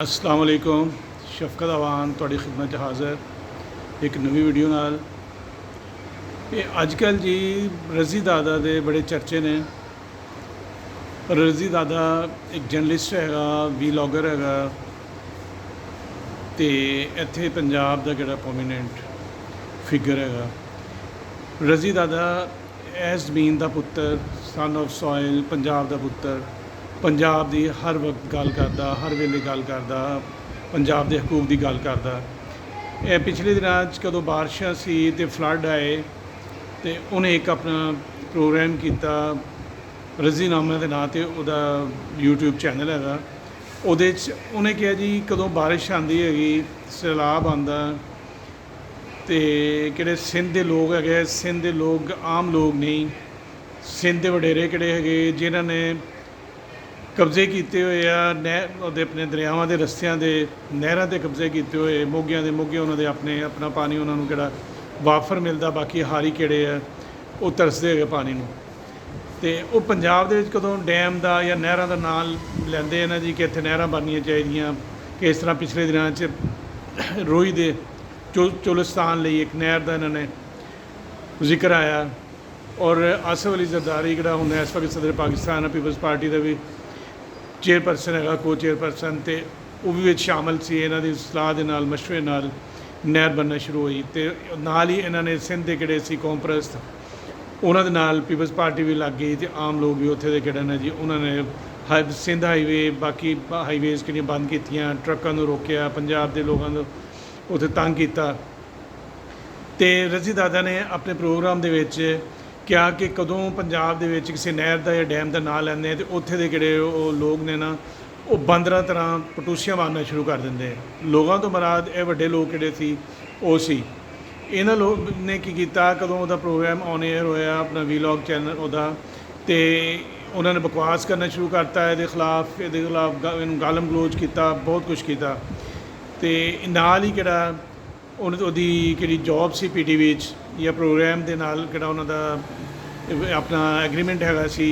अस्सलाम वालेकुम। शफकत अवान तुहाडी खिदमत हाज़र एक नवी वीडियो नाल। अजकल जी रज़ी दादा दे बड़े चर्चे ने। रज़ी दादा एक जर्नलिस्ट हैगा, वीलॉगर हैगा ते इत्थे पंजाब दा जिहड़ा प्रोमीनेंट फिगर हैगा। रज़ी दादा एस ज़मीन दा पुत्तर, सन ऑफ सॉइल, पंजाब दा पुत्तर, पंजाब की हर वक्त गल करता, हर वेले गल करता, पंजाब के हकूक की गल करता। पिछले दिनों कदों बारिशां सी ते फ्लड आए तो उन्हें एक अपना प्रोग्राम किया रज़ी नामे के नाँ से उहदा यूट्यूब चैनल हैगा। उहदे उन्हें कहा जी कदों बारिश आती हैगी, सैलाब आंदा तो किहड़े सिंध के लोग है, सिंध के लोग आम लोग नहीं, सिंध के वडेरे किहड़े है जिन्हों ने कब्जे किए हुए आ अपने दरियावां के रस्तियां के नहरों के कब्जे किए हुए, मोगियां के मोगे उन्होंने अपने अपना पानी उन्होंने किहड़ा वाफर मिलता, बाकी हारी किहड़े आ वो तरसते है पानी नूं। ते वो पंजाब दे विच कदों डैम का या नहरों का नाम लैंदे हैं ना जी कि इत्थे नहरां बननियां चाहिदियां, कि इस तरह पिछले दिनों रोही दे चोलिस्तान लई एक नहर का इन्होंने जिक्र आया। और आसिफ अली जरदारी जिहड़ा हुण इस वक्त सदर पाकिस्तान है, पीपल्स पार्टी का भी चेयरपर्सन है, को चेयरपर्सन, तो वह भी शामिल से इन्हों की सलाह के नाल मशवरे नाल नहर बनना शुरू हुई। तो नाल ही इन्होंने सिंध के किहड़े सी कौमप्रस्त उन्होंने नाल पीपल्स पार्टी भी लग गई, तो आम लोग भी उत्थे दे किहड़े ने जी उन्होंने सिंध हाईवे बाकी हाईवेज़ किहड़ियां बंद कीतियां, ट्रकों को रोकिया, पंजाब के लोगों को उत्थे तंग किया। तो रज़ी दादा ने अपने प्रोग्राम दे विच क्या कि कदों पंजाब दे विच किसी नहर का या डैम का नाम लैंदे तो उत्थे दे किहड़े लोग ने ना वो बंदरां तरह पटूसियां मारना शुरू कर देंगे। लोगों तो मराद ये वड्डे लोग किहड़े सी वो सी। इन्हां लोग ने की कीता कदों उहदा प्रोग्राम ऑन एयर होया अपना वीलॉग चैनल उहदा, तो उन्होंने बकवास करना शुरू करता, ये खिलाफ गालम गलोच किया, बहुत कुछ किया। तो नाल ही किहड़ा उहदी किहड़ी जॉब सी PTV या प्रोग्राम के नाल किहड़ा उन्हां दा अपना एग्रीमेंट हैगा सी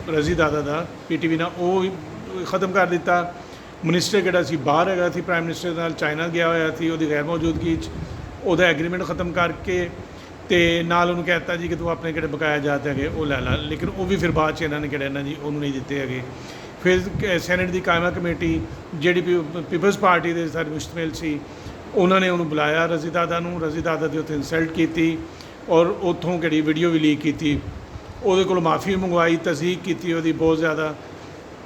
रज़ी दादा का PTV नाल वो ख़त्म कर दिता। मिनिस्टर किहड़ा सी बाहर हैगा सी, प्राइम मिनिस्टर नाल चाइना गया होया सी, उहदी गैर मौजूदगी उहदा एग्रीमेंट ख़त्म करके ते नाल उन्होंने कहता जी कि तू अपने किहड़े बकाया जात है वो लै ला, लेकिन वो भी फिर बाद इन्हों ने किहड़े ना जी उन्होंने नहीं दिते है। फिर सैनेट की कायमा कमेटी जिहड़ी पीपल्स पार्टी के सारे मुश्तमिल सी, उन्होंने उन्होंने बुलाया रज़ी दादा नूं, रज़ी दादा की उत्थे इंसल्ट की और उत्थों किहड़ी वीडियो भी लीक की, उहदे कोलों माफ़ी मंगवाई, तस्दीक की उहदी बहुत ज़्यादा।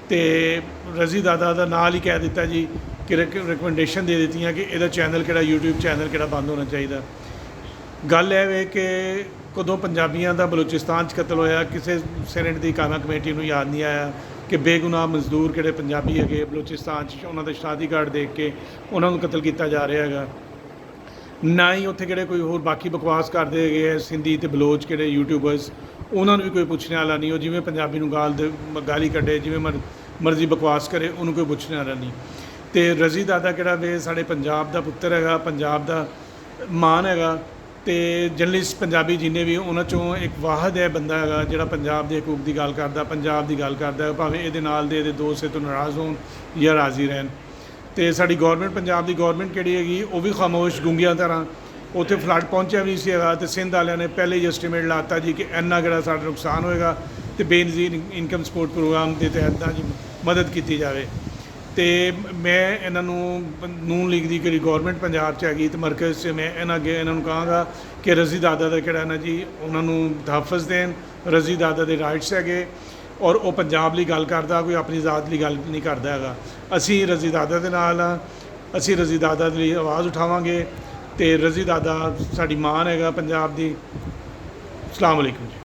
तो रज़ी दादा का नाल ही कह दिता जी कि रिकमेंडेशन दे दित्तियां कि इहदा चैनल किहड़ा यूट्यूब चैनल किहड़ा बंद होना चाहिए। गल यह है कि कदों पंजाबियों का बलूचिस्तान कतल होया किसी सैनेट की कायमा कमेटी नूं याद नहीं आया कि बेगुनाह मजदूर किहड़े पंजाबी है बलूचिस्तान उन्होंने शादी कार्ड देख के उन्होंने कतल किया जा रहा है। ना ही उत्थे किहड़े कोई होर बाकी बकवास करते है सिंधी ते बलोच किहड़े यूट्यूबर्स, उन्होंने भी कोई पुछने वाला नहीं। वो जिमें पंजाबी नूं गाली कढ़े, जिमें मर्जी बकवास करे, उन्होंने कोई पुछने वाला नहीं। तो रज़ी दादा किहड़ा वे साडे पंजाब का पुत्तर है, पंजाब का मान है। तो जर्नलिस्ट पंजाबी जिन्हें भी उन्होंने चों एक वाहद है बंदा है जिहड़ा पंजाब के हकूक की गल करता, पंजाब की गल करता, भावें ये नाल दे दोस्त तो नाराज़ होन या राज़ी रहन। तो साडी गौरमेंट पंजाब की गौरमेंट किहड़ी हैगी वो भी खामोश गूंगियां तरह उत्थे फ्लड पहुँचा भी नहीं सी हैगा। तो सिंध वालियां ने पहले ही एस्टीमेट लाता जी कि इन्ना किहड़ा साडा नुकसान होएगा तो बेनज़ीर इनकम सपोर्ट प्रोग्राम के तहत जी मदद की जाए। तो मैं इन्हों नून लीग की जी गौरमेंट पंजाब हैगी तो मरकज़ से मैं इन्हों कहांगा कि रज़ी दादा का किहड़ा ना जी उन्होंने तहफ़्फ़ुज़ देन। रज़ी दादा के राइट्स है और वो पंजाब लई गल करदा, कोई अपनी ज़ात लई गल नहीं करदा हैगा। असीं रज़ी दादा दे नाल हां, असीं रज़ी दादा लई आवाज़ उठावांगे। तो रज़ी दादा साडी मान है पंजाब की। अस्सलाम वालेकुम जी।